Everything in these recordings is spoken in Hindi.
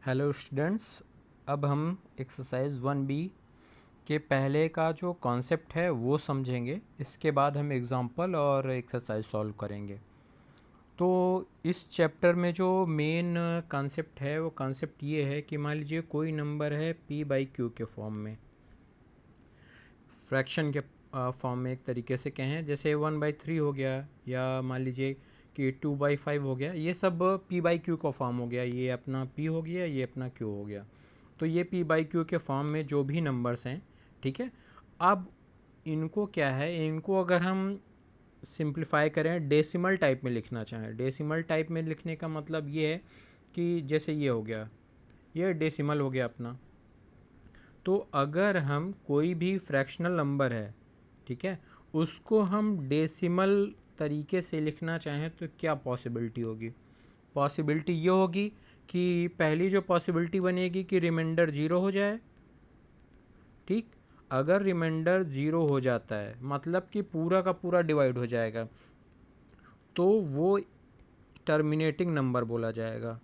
हेलो स्टूडेंट्स, अब हम एक्सरसाइज 1B के पहले का जो कॉन्सेप्ट है वो समझेंगे। इसके बाद हम एग्जांपल और एक्सरसाइज सॉल्व करेंगे। तो इस चैप्टर में जो मेन कॉन्सेप्ट है वो कॉन्सेप्ट ये है कि मान लीजिए कोई नंबर है p/q के फॉर्म में, फ्रैक्शन के फॉर्म में एक तरीके से कहें, जैसे 1/3 हो गया या मान लीजिए कि 2/5 हो गया। ये सब p/q का फॉर्म हो गया। ये अपना p हो गया, ये अपना q हो गया। तो ये p/q के फॉर्म में जो भी नंबर्स हैं, ठीक है। अब इनको क्या है, इनको अगर हम सिंप्लीफाई करें, डेसिमल टाइप में लिखना चाहें, डेसिमल टाइप में लिखने का मतलब ये है कि जैसे ये हो गया, ये डेसिमल हो गया अपना। तो अगर हम कोई भी फ्रैक्शनल नंबर है, ठीक है, उसको हम डेसिमल तरीके से लिखना चाहें तो क्या पॉसिबिलिटी होगी? पॉसिबिलिटी ये होगी कि पहली जो पॉसिबिलिटी बनेगी कि रिमाइंडर ज़ीरो हो जाए। ठीक, अगर रिमाइंडर ज़ीरो हो जाता है मतलब कि पूरा का पूरा डिवाइड हो जाएगा, तो वो टर्मिनेटिंग नंबर बोला जाएगा।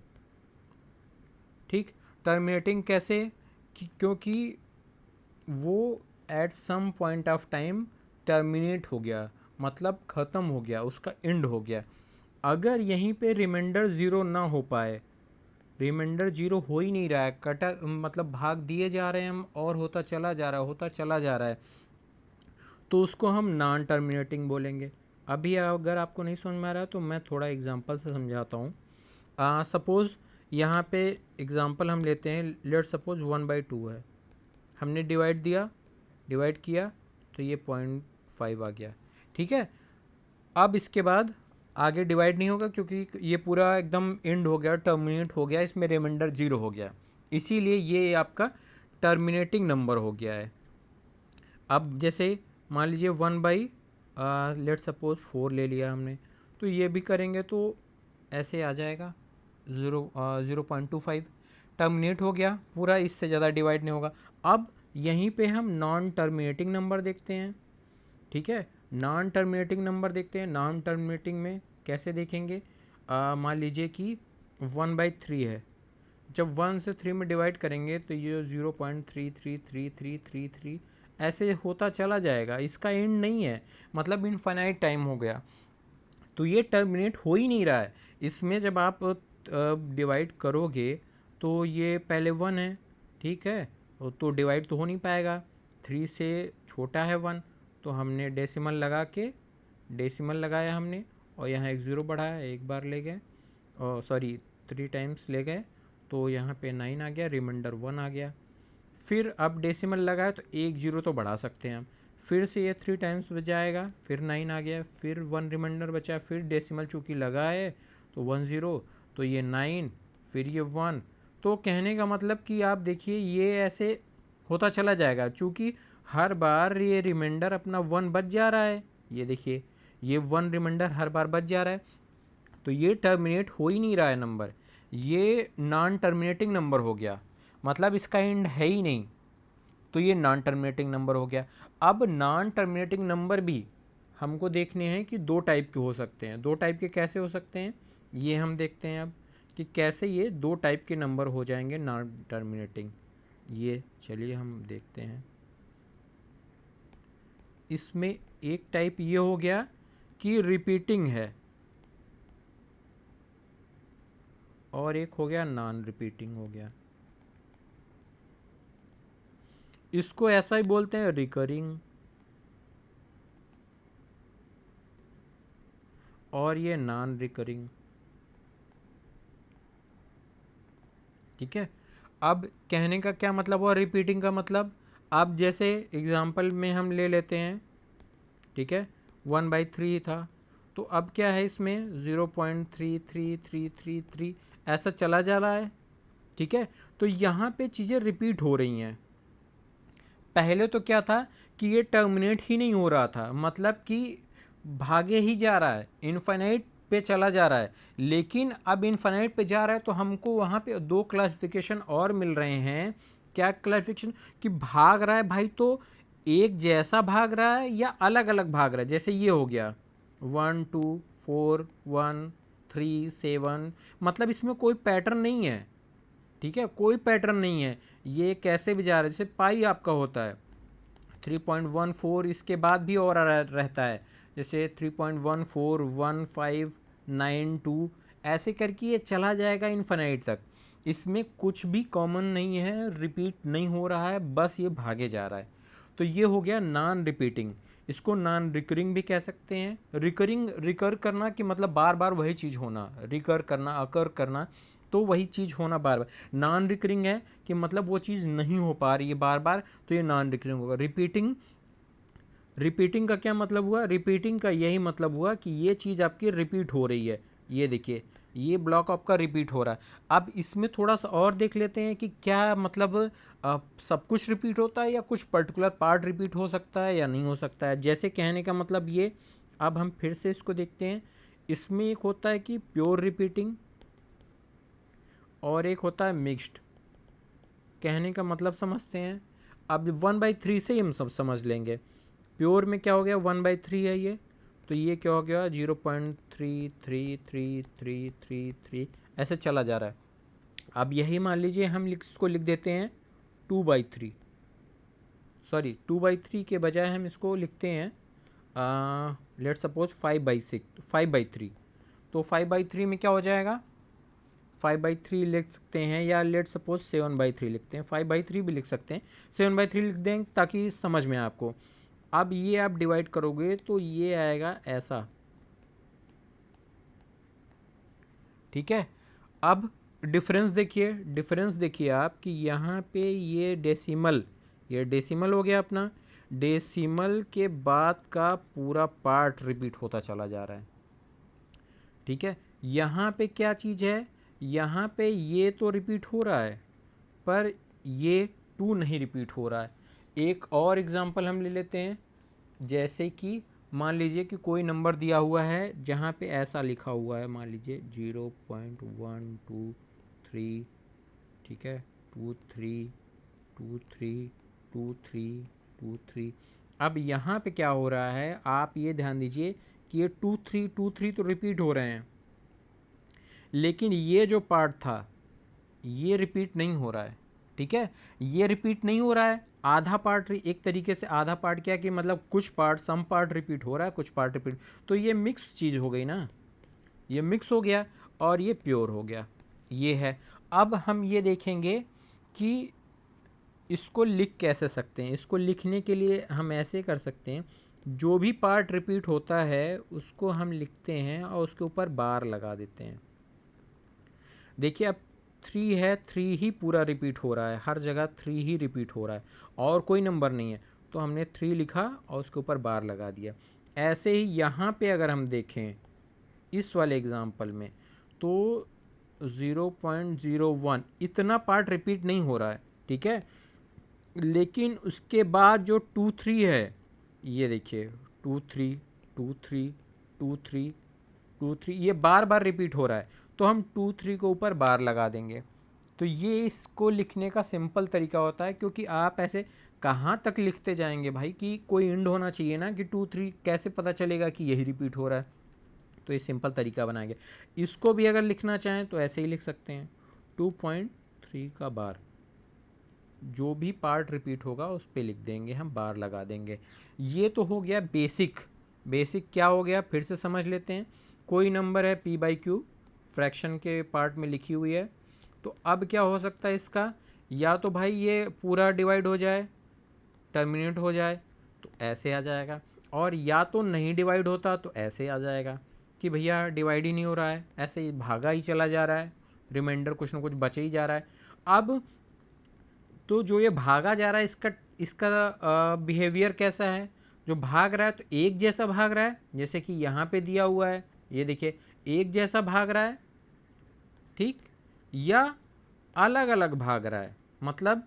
ठीक, टर्मिनेटिंग कैसे? क्योंकि वो at some point of time terminate हो गया, मतलब ख़त्म हो गया, उसका एंड हो गया। अगर यहीं पे रिमाइंडर ज़ीरो ना हो पाए, रिमाइंडर जीरो हो ही नहीं रहा है, कटा मतलब भाग दिए जा रहे हैं हम और होता चला जा रहा है, होता चला जा रहा है, तो उसको हम नॉन टर्मिनेटिंग बोलेंगे। अभी अगर आपको नहीं समझ में आ रहा है तो मैं थोड़ा एग्जांपल से समझाता हूँ। सपोज़ यहाँ पे एग्जांपल हम लेते हैं, लेट सपोज 1/2 है, हमने डिवाइड दिया, डिवाइड किया, तो ये 0.5 आ गया। ठीक है, अब इसके बाद आगे डिवाइड नहीं होगा क्योंकि ये पूरा एकदम एंड हो गया, टर्मिनेट हो गया, इसमें रिमाइंडर ज़ीरो हो गया, इसीलिए ये आपका टर्मिनेटिंग नंबर हो गया है। अब जैसे मान लीजिए 1/, लेट सपोज 4 ले लिया हमने, तो ये भी करेंगे तो ऐसे आ जाएगा 0.25, टर्मिनेट हो गया पूरा, इससे ज़्यादा डिवाइड नहीं होगा। अब यहीं पे हम नॉन टर्मिनेटिंग नंबर देखते हैं। ठीक है, नॉन टर्मिनेटिंग नंबर देखते हैं। नॉन टर्मिनेटिंग में कैसे देखेंगे? मान लीजिए कि 1/3 है, जब 1 से 3 में डिवाइड करेंगे तो ये 0.333333 ऐसे होता चला जाएगा, इसका एंड नहीं है, मतलब इनफाइनाइट टाइम हो गया। तो ये टर्मिनेट हो ही नहीं रहा है। इसमें जब आप डिवाइड करोगे तो ये पहले 1 है, ठीक है, तो डिवाइड तो हो नहीं पाएगा, 3 से छोटा है 1, तो हमने डेसिमल लगा के, डेसिमल लगाया हमने और यहाँ एक ज़ीरो बढ़ाया, एक बार ले गए, और सॉरी 3 टाइम्स ले गए, तो यहाँ पे 9 आ गया, रिमाइंडर 1 आ गया। फिर अब डेसिमल लगाया तो एक जीरो तो बढ़ा सकते हैं हम, फिर से ये 3 टाइम्स बजाएगा, फिर 9 आ गया, फिर 1 रिमाइंडर बचा, फिर डेसिमल चूँकि लगा है तो 1 0, तो ये 9, फिर ये 1। तो कहने का मतलब कि आप देखिए ये ऐसे होता चला जाएगा, चूँकि हर बार ये रिमाइंडर अपना 1 बच जा रहा है। ये देखिए ये 1 रिमाइंडर हर बार बच जा रहा है, तो ये टर्मिनेट हो ही नहीं रहा है नंबर, ये नॉन टर्मिनेटिंग नंबर हो गया, मतलब इसका एंड है ही नहीं, तो ये नॉन टर्मिनेटिंग नंबर हो गया। अब नॉन टर्मिनेटिंग नंबर भी हमको देखने हैं कि दो टाइप के हो सकते हैं। दो टाइप के कैसे हो सकते हैं ये हम देखते हैं अब, कि कैसे ये दो टाइप के नंबर हो जाएंगे नॉन टर्मिनेटिंग। ये चलिए हम देखते हैं। इसमें एक टाइप ये हो गया कि रिपीटिंग है, और एक हो गया नॉन रिपीटिंग हो गया। इसको ऐसा ही बोलते हैं रिकरिंग, और ये नॉन रिकरिंग। ठीक है, अब कहने का क्या मतलब हुआ रिपीटिंग का मतलब? अब जैसे एग्जांपल में हम ले लेते हैं, ठीक है, 1/3 था, तो अब क्या है इसमें 0.33333 ऐसा चला जा रहा है। ठीक है, तो यहाँ पे चीज़ें रिपीट हो रही हैं। पहले तो क्या था कि ये टर्मिनेट ही नहीं हो रहा था, मतलब कि भागे ही जा रहा है, इनफाइनाइट पे चला जा रहा है, लेकिन अब इनफाइनाइट पे जा रहा है तो हमको वहाँ पे दो क्लासिफिकेशन और मिल रहे हैं। क्या क्लासिफिकेशन? कि भाग रहा है भाई तो एक जैसा भाग रहा है या अलग अलग भाग रहा है। जैसे ये हो गया 1 2 4 1 3 7, मतलब इसमें कोई पैटर्न नहीं है। ठीक है, कोई पैटर्न नहीं है, ये कैसे भी जा रहा है। जैसे पाई आपका होता है 3.14, इसके बाद भी और रहता है, जैसे 3.141592, ऐसे करके ये चला जाएगा इन्फिनाइट तक। इसमें कुछ भी कॉमन नहीं है, रिपीट नहीं हो रहा है, बस ये भागे जा रहा है। तो ये हो गया नॉन रिपीटिंग। इसको नॉन रिकरिंग भी कह सकते हैं। रिकरिंग, रिकर करना कि मतलब बार बार वही चीज़ होना, रिकर करना, अकर करना, तो वही चीज़ होना बार बार। नॉन रिकरिंग है कि मतलब वो चीज़ नहीं हो पा रही है बार बार, तो ये नॉन रिकरिंग होगा। रिपीटिंग, रिपीटिंग का क्या मतलब हुआ? रिपीटिंग का यही मतलब हुआ कि ये चीज़ आपकी रिपीट हो रही है। ये देखिए, ये ब्लॉक आपका रिपीट हो रहा है। अब इसमें थोड़ा सा और देख लेते हैं कि क्या मतलब सब कुछ रिपीट होता है या कुछ पर्टिकुलर पार्ट रिपीट हो सकता है या नहीं हो सकता है। जैसे कहने का मतलब ये, अब हम फिर से इसको देखते हैं। इसमें एक होता है कि प्योर रिपीटिंग और एक होता है मिक्स्ड। कहने का मतलब समझते हैं। अब 1/3 से ही हम सब समझ लेंगे। प्योर में क्या हो गया, 1/3 है ये, तो ये क्या हो गया 0.33333, ऐसे चला जा रहा है। अब यही मान लीजिए हम इसको लिख देते हैं 2/3, सॉरी 2/3 के बजाय हम इसको लिखते हैं लेट सपोज 5/3। तो 5/3 में क्या हो जाएगा, 5/3 लिख सकते हैं, या लेट सपोज 7/3 लिखते हैं। 5/3 भी लिख सकते हैं, 7/3 लिख दें ताकि समझ में आपको। अब ये आप डिवाइड करोगे तो ये आएगा ऐसा, ठीक है। अब डिफरेंस देखिए, डिफरेंस देखिए आप कि यहाँ पे ये डेसिमल हो गया अपना। डेसिमल के बाद का पूरा पार्ट रिपीट होता चला जा रहा है, ठीक है। यहाँ पे क्या चीज़ है, यहाँ पे ये तो रिपीट हो रहा है पर ये 2 नहीं रिपीट हो रहा है। एक और एग्जांपल हम ले लेते हैं। जैसे कि मान लीजिए कि कोई नंबर दिया हुआ है जहाँ पे ऐसा लिखा हुआ है, मान लीजिए 0.123, ठीक है, 23232323। अब यहाँ पे क्या हो रहा है, आप ये ध्यान दीजिए कि ये 2323 तो रिपीट हो रहे हैं, लेकिन ये जो पार्ट था ये रिपीट नहीं हो रहा है, ठीक है। ये रिपीट नहीं हो रहा है, आधा पार्ट, एक तरीके से आधा पार्ट क्या कि मतलब कुछ पार्ट, सम पार्ट रिपीट हो रहा है, कुछ पार्ट रिपीट, तो ये मिक्स चीज़ हो गई ना, ये मिक्स हो गया और ये प्योर हो गया, ये है। अब हम ये देखेंगे कि इसको लिख कैसे सकते हैं। इसको लिखने के लिए हम ऐसे कर सकते हैं, जो भी पार्ट रिपीट होता है उसको हम लिखते हैं और उसके ऊपर बार लगा देते हैं। देखिए अब 3 है, 3 ही पूरा रिपीट हो रहा है, हर जगह 3 ही रिपीट हो रहा है और कोई नंबर नहीं है, तो हमने 3 लिखा और उसके ऊपर बार लगा दिया। ऐसे ही यहाँ पे अगर हम देखें इस वाले एग्जांपल में, तो 0.01 इतना पार्ट रिपीट नहीं हो रहा है, ठीक है। लेकिन उसके बाद जो 2 3 है, ये देखिए 2 3 2 3 2 3 2 3, ये बार बार रिपीट हो रहा है, तो हम 2 3 के ऊपर बार लगा देंगे। तो ये इसको लिखने का सिंपल तरीका होता है, क्योंकि आप ऐसे कहाँ तक लिखते जाएंगे भाई, कि कोई एंड होना चाहिए ना, कि 2 3 कैसे पता चलेगा कि यही रिपीट हो रहा है। तो ये सिंपल तरीका बनाएंगे। इसको भी अगर लिखना चाहें तो ऐसे ही लिख सकते हैं, 2.3 का बार, जो भी पार्ट रिपीट होगा उस पर लिख देंगे, हम बार लगा देंगे। ये तो हो गया बेसिक। बेसिक क्या हो गया, फिर से समझ लेते हैं। कोई नंबर है p/q, फ्रैक्शन के पार्ट में लिखी हुई है, तो अब क्या हो सकता है इसका, या तो भाई ये पूरा डिवाइड हो जाए, टर्मिनेट हो जाए, तो ऐसे आ जाएगा, और या तो नहीं डिवाइड होता तो ऐसे आ जाएगा कि भैया डिवाइड ही नहीं हो रहा है, ऐसे ही भागा ही चला जा रहा है, रिमाइंडर कुछ ना कुछ बचे ही जा रहा है। अब तो जो ये भागा जा रहा है, इसका इसका बिहेवियर कैसा है, जो भाग रहा है तो एक जैसा भाग रहा है, जैसे कि यहाँ पे दिया हुआ है, ये देखिए एक जैसा भाग रहा है, ठीक, या अलग अलग भाग रहा है, मतलब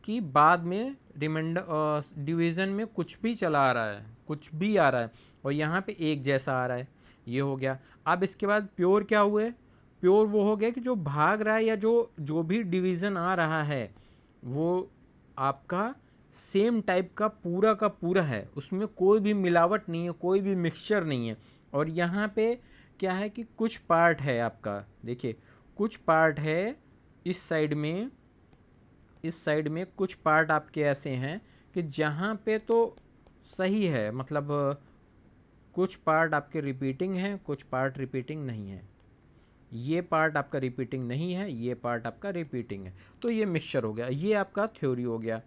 कि बाद में रिमाइंडर डिवीज़न में कुछ भी चला आ रहा है, कुछ भी आ रहा है, और यहाँ पे एक जैसा आ रहा है, ये हो गया। अब इसके बाद प्योर क्या हुए, प्योर वो हो गया कि जो भाग रहा है या जो भी डिवीज़न आ रहा है वो आपका सेम टाइप का पूरा है, उसमें कोई भी मिलावट नहीं है, कोई भी मिक्सचर नहीं है। और यहाँ पे क्या है कि कुछ पार्ट है आपका, देखिए कुछ पार्ट है इस साइड में कुछ पार्ट आपके ऐसे हैं कि जहाँ पे तो सही है, मतलब कुछ पार्ट आपके रिपीटिंग हैं, कुछ पार्ट रिपीटिंग नहीं है। ये पार्ट आपका रिपीटिंग नहीं है, ये पार्ट आपका रिपीटिंग है, तो ये मिक्सचर हो गया। ये आपका थ्योरी हो गया।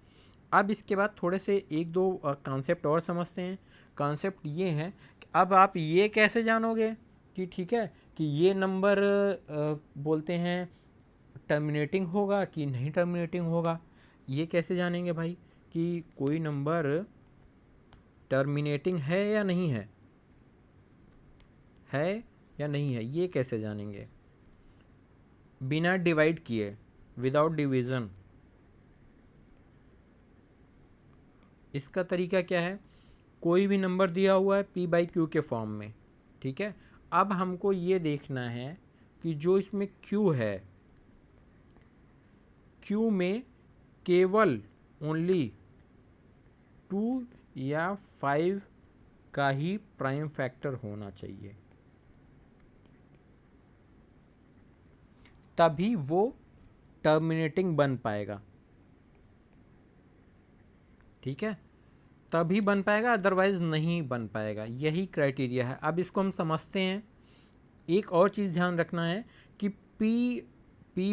अब इसके बाद थोड़े से एक दो कॉन्सेप्ट और समझते हैं। कॉन्सेप्ट ये हैं कि अब आप ये कैसे जानोगे कि ठीक है कि ये नंबर बोलते हैं टर्मिनेटिंग होगा कि नहीं टर्मिनेटिंग होगा। ये कैसे जानेंगे भाई कि कोई नंबर टर्मिनेटिंग है या नहीं है या नहीं है, ये कैसे जानेंगे? बिना डिवाइड किए, विदाउट डिवीज़न। इसका तरीका क्या है? कोई भी नंबर दिया हुआ है p बाई क्यू के फॉर्म में, ठीक है। अब हमको ये देखना है कि जो इसमें q है, q में केवल ओनली 2 या 5 का ही प्राइम फैक्टर होना चाहिए, तभी वो टर्मिनेटिंग बन पाएगा, ठीक है। तभी बन पाएगा, अदरवाइज नहीं बन पाएगा। यही क्राइटेरिया है। अब इसको हम समझते हैं। एक और चीज़ ध्यान रखना है कि p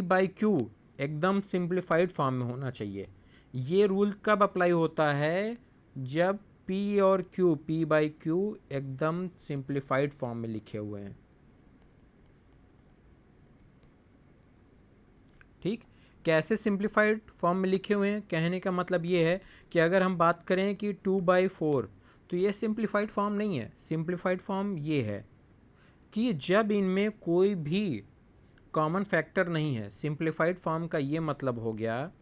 बाई क्यू एकदम सिंप्लीफाइड फॉर्म में होना चाहिए। ये रूल कब अप्लाई होता है? जब p और q, p बाई क्यू एकदम सिंप्लीफाइड फॉर्म में लिखे हुए हैं, ठीक। कैसे सिंप्लीफाइड फॉर्म में लिखे हुए हैं? कहने का मतलब ये है कि अगर हम बात करें कि 2/4, तो ये सिंप्लीफाइड फॉर्म नहीं है। सिंप्लीफाइड फॉर्म ये है कि जब इनमें कोई भी कॉमन फैक्टर नहीं है। सिंप्लीफाइड फॉर्म का ये मतलब हो गया,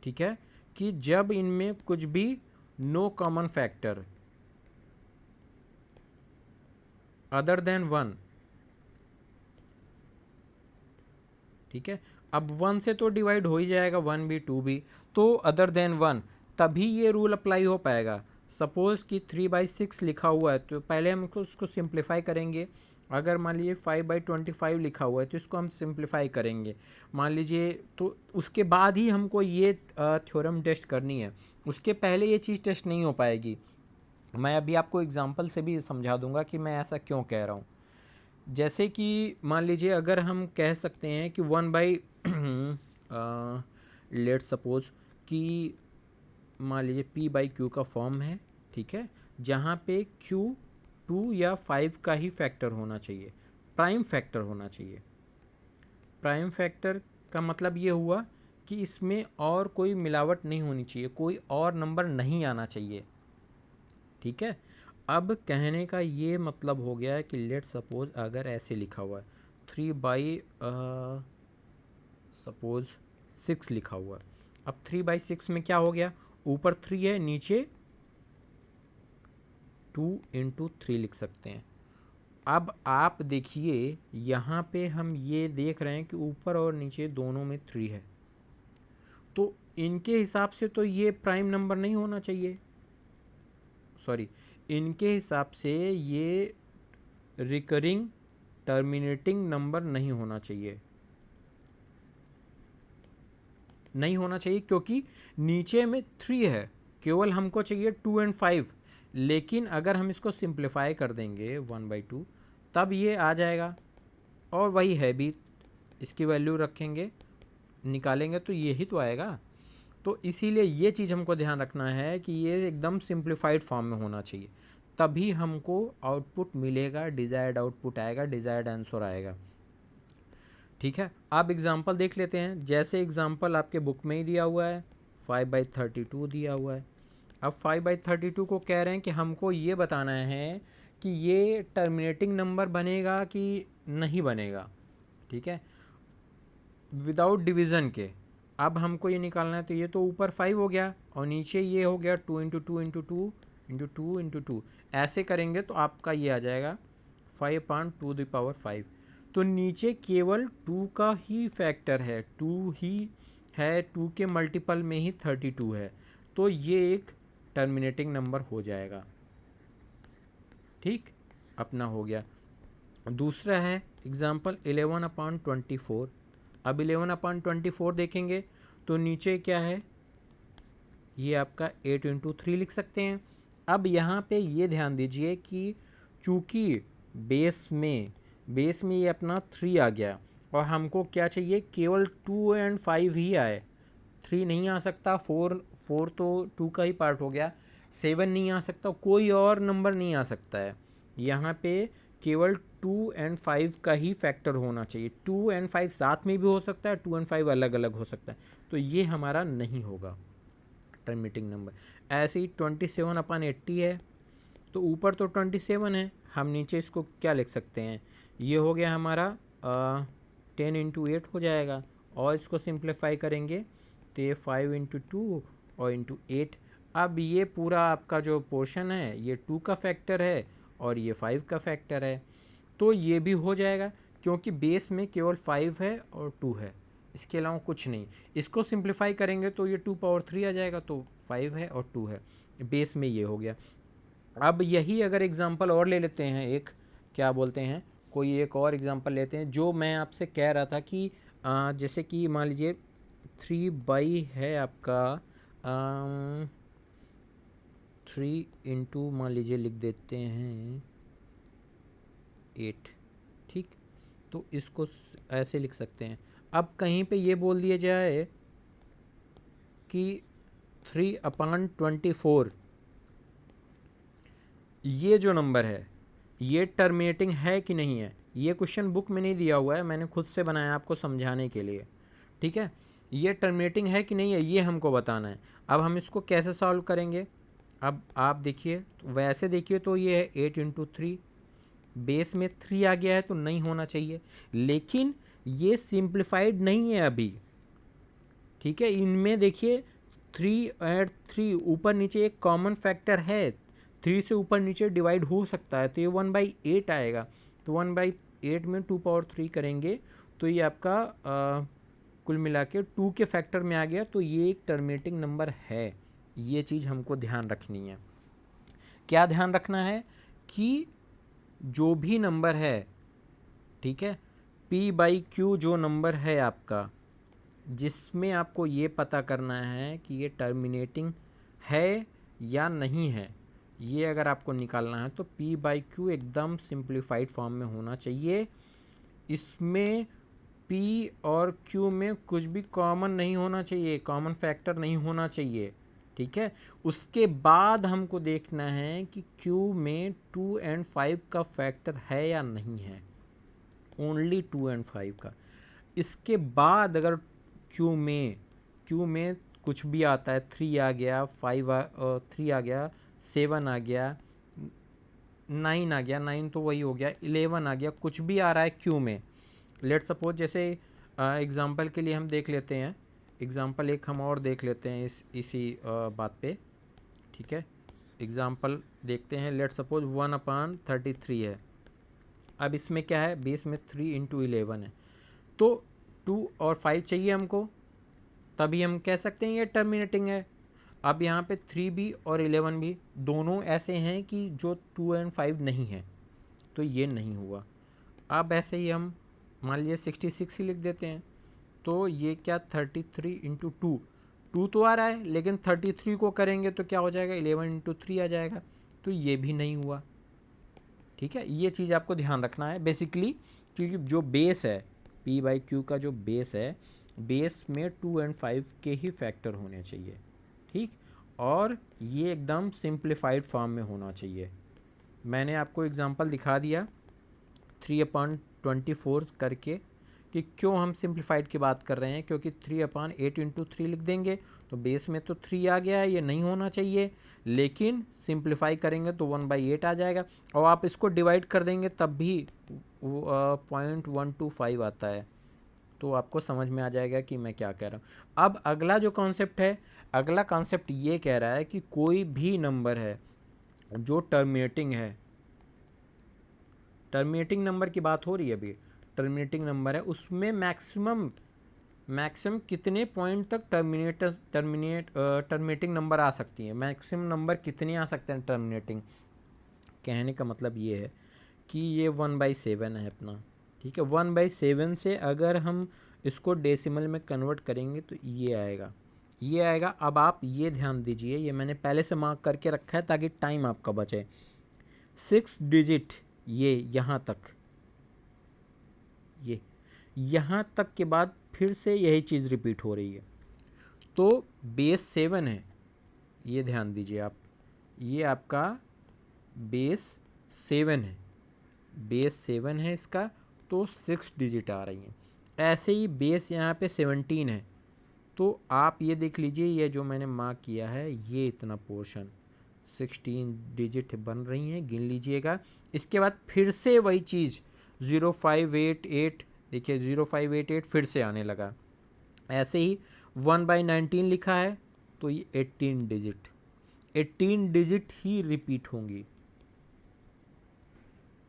ठीक है, कि जब इनमें कुछ भी no common factor other than 1, ठीक है। अब 1 से तो डिवाइड हो ही जाएगा, 1 भी 2 भी, तो अदर देन 1, तभी ये रूल अप्लाई हो पाएगा। सपोज़ कि 3/6 लिखा हुआ है, तो पहले हम उसको सिंप्लीफाई करेंगे। अगर मान लीजिए 5/25 लिखा हुआ है, तो इसको हम सिंप्लीफाई करेंगे, मान लीजिए। तो उसके बाद ही हमको ये थ्योरम टेस्ट करनी है, उसके पहले ये चीज़ टेस्ट नहीं हो पाएगी। मैं अभी आपको एग्जांपल से भी समझा दूंगा कि मैं ऐसा क्यों कह रहा हूँ। जैसे कि मान लीजिए अगर हम कह सकते हैं कि 1 लेट सपोज कि मान लीजिए p बाई क्यू का फॉर्म है, ठीक है, जहाँ पे q 2 या 5 का ही फैक्टर होना चाहिए, प्राइम फैक्टर होना चाहिए। प्राइम फैक्टर का मतलब ये हुआ कि इसमें और कोई मिलावट नहीं होनी चाहिए, कोई और नंबर नहीं आना चाहिए, ठीक है। अब कहने का ये मतलब हो गया है कि लेट सपोज अगर ऐसे लिखा हुआ है 3/6 लिखा हुआ है। अब 3/6 में क्या हो गया? ऊपर 3 है, नीचे 2 × 3 लिख सकते हैं। अब आप देखिए यहाँ पे हम ये देख रहे हैं कि ऊपर और नीचे दोनों में 3 है, तो इनके हिसाब से तो ये प्राइम नंबर नहीं होना चाहिए। सॉरी, इनके हिसाब से ये रिकरिंग टर्मिनेटिंग नंबर नहीं होना चाहिए, नहीं होना चाहिए, क्योंकि नीचे में 3 है, केवल हमको चाहिए 2 और 5। लेकिन अगर हम इसको सिंप्लीफाई कर देंगे 1/2, तब ये आ जाएगा, और वही है भी, इसकी वैल्यू रखेंगे, निकालेंगे तो यही तो आएगा। तो इसीलिए ये चीज़ हमको ध्यान रखना है कि ये एकदम सिंप्लीफाइड फॉर्म में होना चाहिए, तभी हमको आउटपुट मिलेगा, डिज़ायर्ड आउटपुट आएगा, डिज़ायर्ड आंसर आएगा, ठीक है। आप एग्जांपल देख लेते हैं। जैसे एग्जांपल आपके बुक में ही दिया हुआ है, 5/32 दिया हुआ है। अब 5/32 को कह रहे हैं कि हमको ये बताना है कि ये टर्मिनेटिंग नंबर बनेगा कि नहीं बनेगा, ठीक है, विदाउट डिवीज़न के। अब हमको ये निकालना है, तो ये तो ऊपर 5 हो गया और नीचे ये हो गया 2 × 2 × 2 × 2 × 2। ऐसे करेंगे तो आपका ये आ जाएगा 5/2⁵। तो नीचे केवल 2 का ही फैक्टर है, 2 ही है, 2 के मल्टीपल में ही 32 है, तो ये एक टर्मिनेटिंग नंबर हो जाएगा, ठीक, अपना हो गया। दूसरा है एग्जाम्पल 11/24। अब 11/24 देखेंगे तो नीचे क्या है, ये आपका 8 × 3 लिख सकते हैं। अब यहाँ पे ये ध्यान दीजिए कि चूँकि बेस में ये अपना 3 आ गया और हमको क्या चाहिए, केवल 2 और 5 ही आए, 3 नहीं आ सकता, 4 तो 2 का ही पार्ट हो गया, 7 नहीं आ सकता, कोई और नंबर नहीं आ सकता है। यहाँ पे केवल 2 और 5 का ही फैक्टर होना चाहिए। 2 और 5 साथ में भी हो सकता है, 2 और 5 अलग अलग हो सकता है, तो ये हमारा नहीं होगा टर्मिनेटिंग नंबर। ऐसे ही 27/80 है, तो ऊपर तो 27 है, हम नीचे इसको क्या लिख सकते हैं, ये हो गया हमारा 10 × 8 हो जाएगा, और इसको सिंप्लीफाई करेंगे तो ये 5 × 2 और × 8। अब ये पूरा आपका जो पोर्शन है ये 2 का फैक्टर है और ये 5 का फैक्टर है, तो ये भी हो जाएगा क्योंकि बेस में केवल 5 है और 2 है, इसके अलावा कुछ नहीं। इसको सिंप्लीफाई करेंगे तो ये 2 × 3 आ जाएगा, तो 5 है और 2 है, बेस में ये हो गया। अब यही अगर एग्जांपल और ले लेते हैं, एक क्या बोलते हैं, कोई एक और एग्जांपल लेते हैं, जो मैं आपसे कह रहा था कि जैसे कि मान लीजिए 3 है आपका 3 × मान लीजिए लिख देते हैं 8, ठीक, तो इसको ऐसे लिख सकते हैं। अब कहीं पे ये बोल दिया जाए कि 3/24 ये जो नंबर है ये टर्मिनेटिंग है कि नहीं है, ये क्वेश्चन बुक में नहीं दिया हुआ है, मैंने खुद से बनाया आपको समझाने के लिए, ठीक है। ये टर्मिनेटिंग है कि नहीं है ये हमको बताना है। अब हम इसको कैसे सॉल्व करेंगे, अब आप देखिए, वैसे देखिए तो ये है 8 × 3, बेस में 3 आ गया है तो नहीं होना चाहिए, लेकिन ये सिंप्लीफाइड नहीं है अभी, ठीक है। इनमें देखिए 3 और 3 ऊपर नीचे एक कॉमन फैक्टर है, 3 से ऊपर नीचे डिवाइड हो सकता है, तो ये 1/8 आएगा, तो 1/8 में 2 × 3 करेंगे तो ये आपका कुल मिला के 2 के फैक्टर में आ गया, तो ये एक टर्मिनेटिंग नंबर है। ये चीज़ हमको ध्यान रखनी है। क्या ध्यान रखना है कि जो भी नंबर है, ठीक है, P/Q जो नंबर है आपका, जिसमें आपको ये पता करना है कि ये टर्मिनेटिंग है या नहीं है, ये अगर आपको निकालना है तो P/Q एकदम सिंप्लीफाइड फॉर्म में होना चाहिए। इसमें P और Q में कुछ भी कॉमन नहीं होना चाहिए, कॉमन फैक्टर नहीं होना चाहिए, ठीक है। उसके बाद हमको देखना है कि Q में 2 और 5 का फैक्टर है या नहीं है, ओनली 2 और 5 का। इसके बाद अगर Q में कुछ भी आता है, 3 आ गया, 3 आ गया, 7 आ गया, 9 आ गया, 9 तो वही हो गया, 11 आ गया, कुछ भी आ रहा है Q में, लेट सपोज जैसे एग्जांपल के लिए हम देख लेते हैं, एग्जांपल एक हम और देख लेते हैं इसी बात पे, ठीक है। एग्जांपल देखते हैं, लेट सपोज 1/33 है। अब इसमें क्या है, बेस में 3 × 11 है, तो 2 और 5 चाहिए हमको, तभी हम कह सकते हैं ये टर्मिनेटिंग है। अब यहाँ पे 3 भी और 11 भी दोनों ऐसे हैं कि जो 2 और 5 नहीं है, तो ये नहीं हुआ। अब ऐसे ही हम मान लीजिए 66 ही लिख देते हैं, तो ये क्या 33 × 2 तो आ रहा है, लेकिन 33 को करेंगे तो क्या हो जाएगा, 11 × 3 आ जाएगा, तो ये भी नहीं हुआ, ठीक है। ये चीज़ आपको ध्यान रखना है बेसिकली, क्योंकि जो बेस है P/Q का जो बेस है, बेस में 2 और 5 के ही फैक्टर होने चाहिए, ठीक, और ये एकदम सिंप्लीफाइड फॉर्म में होना चाहिए। मैंने आपको एग्जांपल दिखा दिया 3/24 करके कि क्यों हम सिंप्लीफाइड की बात कर रहे हैं, क्योंकि 3/8 × 3 लिख देंगे तो बेस में तो 3 आ गया है, ये नहीं होना चाहिए, लेकिन सिंप्लीफाई करेंगे तो 1/8 आ जाएगा, और आप इसको डिवाइड कर देंगे तब भी 0.125 आता है, तो आपको समझ में आ जाएगा कि मैं क्या कह रहा हूँ। अब अगला जो कॉन्सेप्ट है, अगला कॉन्सेप्ट ये कह रहा है कि कोई भी नंबर है जो टर्मिनेटिंग है, टर्मिनेटिंग नंबर की बात हो रही है अभी, टर्मिनेटिंग नंबर है, उसमें मैक्सिमम कितने पॉइंट तक टर्मिनेटिंग नंबर आ सकती है, मैक्सिमम नंबर कितने आ सकते हैं टर्मिनेटिंग। कहने का मतलब ये है कि ये 1/7 है अपना, ठीक है। 1/7 से अगर हम इसको डेसिमल में कन्वर्ट करेंगे तो ये आएगा, ये आएगा। अब आप ये ध्यान दीजिए, ये मैंने पहले से मार्क करके रखा है ताकि टाइम आपका बचे। 6 डिजिट ये यहाँ तक, ये यहाँ तक के बाद फिर से यही चीज़ रिपीट हो रही है। तो बेस 7 है, ये ध्यान दीजिए आप, ये आपका बेस 7 है, बेस 7 है इसका, तो 6 डिजिट आ रही हैं। ऐसे ही बेस यहाँ पे 17 है, तो आप ये देख लीजिए, ये जो मैंने मार्क किया है ये इतना पोर्शन 16 डिजिट बन रही हैं, गिन लीजिएगा। इसके बाद फिर से वही चीज़ 0588, देखिए 0588 फिर से आने लगा। ऐसे ही 1/19 लिखा है तो ये 18 डिजिट ही रिपीट होंगी,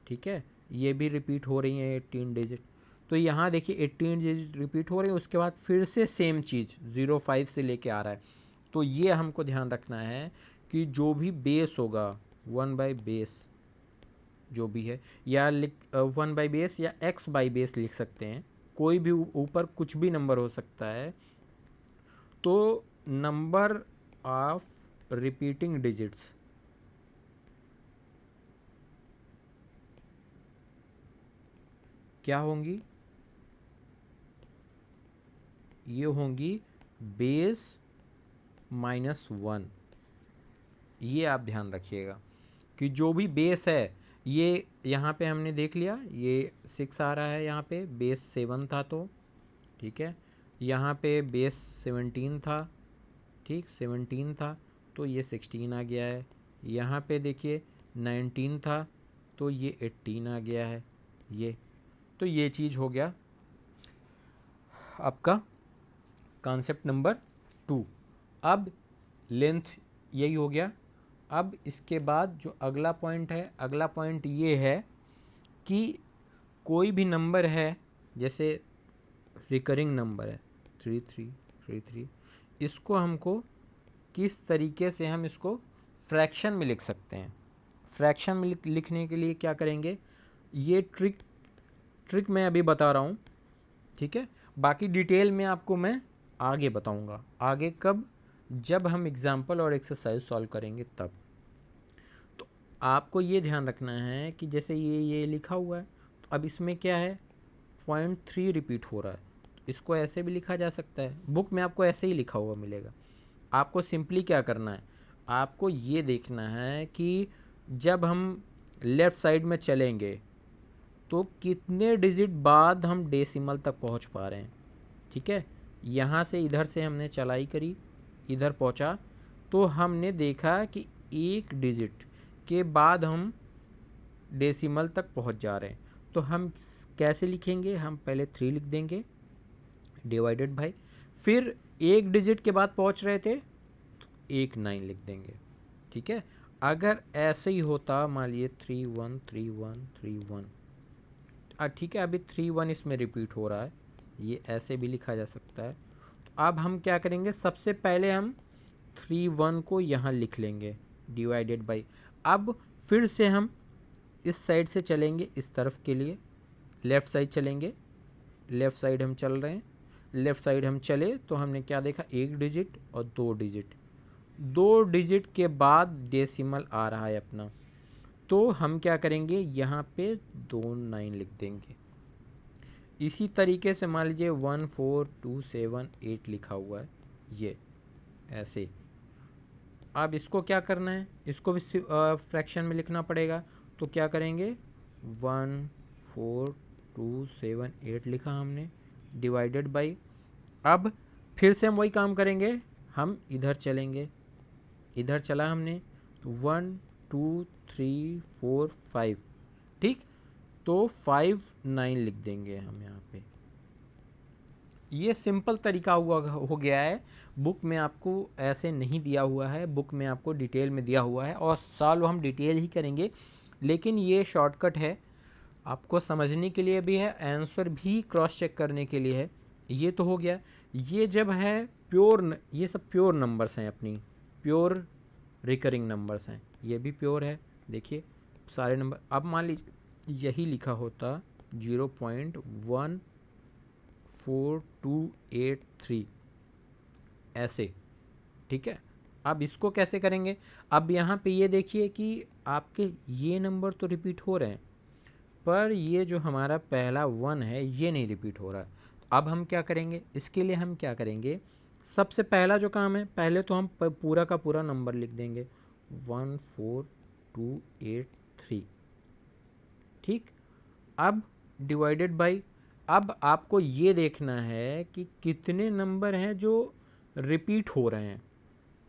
ठीक है, ये भी रिपीट हो रही हैं 18 डिजिट। तो यहाँ देखिए 18 डिजिट रिपीट हो रही है, उसके बाद फिर से सेम चीज़ 05 से लेके आ रहा है। तो ये हमको ध्यान रखना है कि जो भी बेस होगा 1 बाई बेस जो भी है, या 1 बाई बेस या x बाई बेस लिख सकते हैं, कोई भी ऊपर कुछ भी नंबर हो सकता है। तो नंबर ऑफ रिपीटिंग डिजिट्स क्या होंगी, ये होंगी बेस -1। ये आप ध्यान रखिएगा कि जो भी बेस है, ये यहाँ पे हमने देख लिया, ये 6 आ रहा है, यहाँ पे बेस 7 था तो ठीक है, यहाँ पे बेस 17 था, ठीक 17 था तो ये 16 आ गया है। यहाँ पे देखिए 19 था तो ये 18 आ गया है। ये तो ये चीज़ हो गया आपका कॉन्सेप्ट नंबर 2। अब लेंथ यही हो गया। अब इसके बाद जो अगला पॉइंट है, अगला पॉइंट ये है कि कोई भी नंबर है, जैसे रिकरिंग नंबर है 3333, इसको हमको किस तरीके से हम इसको फ्रैक्शन में लिख सकते हैं। फ्रैक्शन में लिखने के लिए क्या करेंगे, ये ट्रिक मैं अभी बता रहा हूँ, ठीक है, बाकी डिटेल में आपको मैं आगे बताऊँगा। आगे कब, जब हम एग्जाम्पल और एक्सरसाइज सॉल्व करेंगे तब। तो आपको ये ध्यान रखना है कि जैसे ये लिखा हुआ है, तो अब इसमें क्या है 0.3 रिपीट हो रहा है, इसको ऐसे भी लिखा जा सकता है, बुक में आपको ऐसे ही लिखा हुआ मिलेगा। आपको सिंपली क्या करना है, आपको ये देखना है कि जब हम लेफ़्ट साइड में चलेंगे तो कितने डिजिट बाद हम डेसिमल तक पहुंच पा रहे हैं, ठीक है। यहाँ से इधर से हमने चलाई करी, इधर पहुँचा तो हमने देखा कि 1 डिजिट के बाद हम डेसिमल तक पहुँच जा रहे हैं। तो हम कैसे लिखेंगे, हम पहले 3 लिख देंगे डिवाइडेड बाई, फिर 1 डिजिट के बाद पहुँच रहे थे तो 1 9 लिख देंगे, ठीक है। अगर ऐसे ही होता, मान लीजिए 313131, ठीक है, अभी 31 इसमें रिपीट हो रहा है, ये ऐसे भी लिखा जा सकता है। तो अब हम क्या करेंगे, सबसे पहले हम 31 को यहाँ लिख लेंगे डिवाइडेड बाई। अब फिर से हम इस साइड से चलेंगे, इस तरफ के लिए लेफ़्ट साइड चलेंगे, लेफ़्ट साइड हम चल रहे हैं, लेफ़्ट साइड हम चले तो हमने क्या देखा, 1 डिजिट और 2 डिजिट, 2 डिजिट के बाद डेसिमल आ रहा है अपना। तो हम क्या करेंगे, यहाँ पे 2 9 लिख देंगे। इसी तरीके से मान लीजिए 14278 लिखा हुआ है, ये ऐसे। अब इसको क्या करना है, इसको भी फ्रैक्शन में लिखना पड़ेगा। तो क्या करेंगे, 14278 लिखा हमने डिवाइडेड बाई। अब फिर से हम वही काम करेंगे, हम इधर चलेंगे, इधर चला हमने तो 1 2 3 4 5, ठीक, तो 5 9 लिख देंगे हम यहाँ पे। ये सिंपल तरीका हो गया है, बुक में आपको ऐसे नहीं दिया हुआ है, बुक में आपको डिटेल में दिया हुआ है और सॉल्व हम डिटेल ही करेंगे, लेकिन ये शॉर्टकट है, आपको समझने के लिए भी है, आंसर भी क्रॉस चेक करने के लिए है। ये तो हो गया। ये जब है प्योर, ये सब प्योर नंबर्स हैं, अपनी प्योर रिकरिंग नंबर्स हैं, ये भी प्योर है, देखिए सारे नंबर। अब मान लीजिए यही लिखा होता 4283 ऐसे, ठीक है। अब इसको कैसे करेंगे? अब यहाँ पे ये देखिए कि आपके ये नंबर तो रिपीट हो रहे हैं, पर ये जो हमारा पहला 1 है ये नहीं रिपीट हो रहा है। तो अब हम क्या करेंगे? इसके लिए हम क्या करेंगे, सबसे पहला जो काम है, पहले तो हम पूरा का पूरा नंबर लिख देंगे 14283, ठीक। अब डिवाइडेड बाई, अब आपको ये देखना है कि कितने नंबर हैं जो रिपीट हो रहे हैं।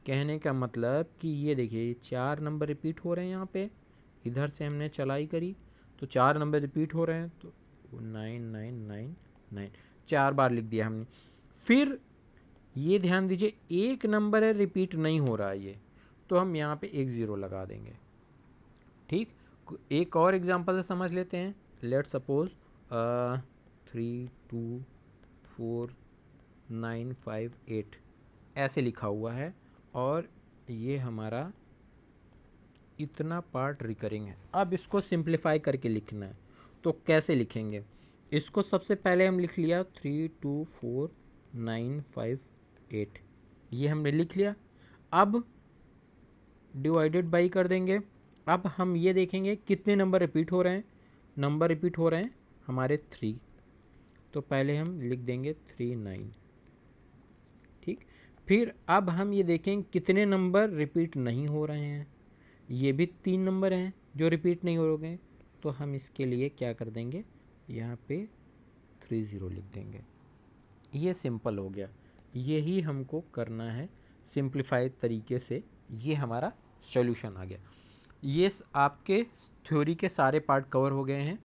कहने का मतलब कि ये देखिए 4 नंबर रिपीट हो रहे हैं यहाँ पे, इधर से हमने चलाई करी तो 4 नंबर रिपीट हो रहे हैं, तो 9999 4 बार लिख दिया हमने। फिर ये ध्यान दीजिए एक नंबर है रिपीट नहीं हो रहा है ये, तो हम यहाँ पे एक ज़ीरो लगा देंगे, ठीक। एक और एग्जांपल से समझ लेते हैं। लेट सपोज 324958 ऐसे लिखा हुआ है और ये हमारा इतना पार्ट रिकरिंग है। अब इसको सिंप्लीफाई करके लिखना है, तो कैसे लिखेंगे? इसको सबसे पहले हम लिख लिया 324958, ये हमने लिख लिया। अब डिवाइडेड बाई कर देंगे। अब हम ये देखेंगे कितने नंबर रिपीट हो रहे हैं। नंबर रिपीट हो रहे हैं हमारे 3, तो पहले हम लिख देंगे 39, ठीक। फिर अब हम ये देखेंगे कितने नंबर रिपीट नहीं हो रहे हैं, ये भी 3 नंबर हैं जो रिपीट नहीं हो गए, तो हम इसके लिए क्या कर देंगे, यहाँ पे 30 लिख देंगे। ये सिंपल हो गया, यही हमको करना है सिंप्लीफाइड तरीके से। ये हमारा सॉल्यूशन आ गया। ये आपके थ्योरी के सारे पार्ट कवर हो गए हैं।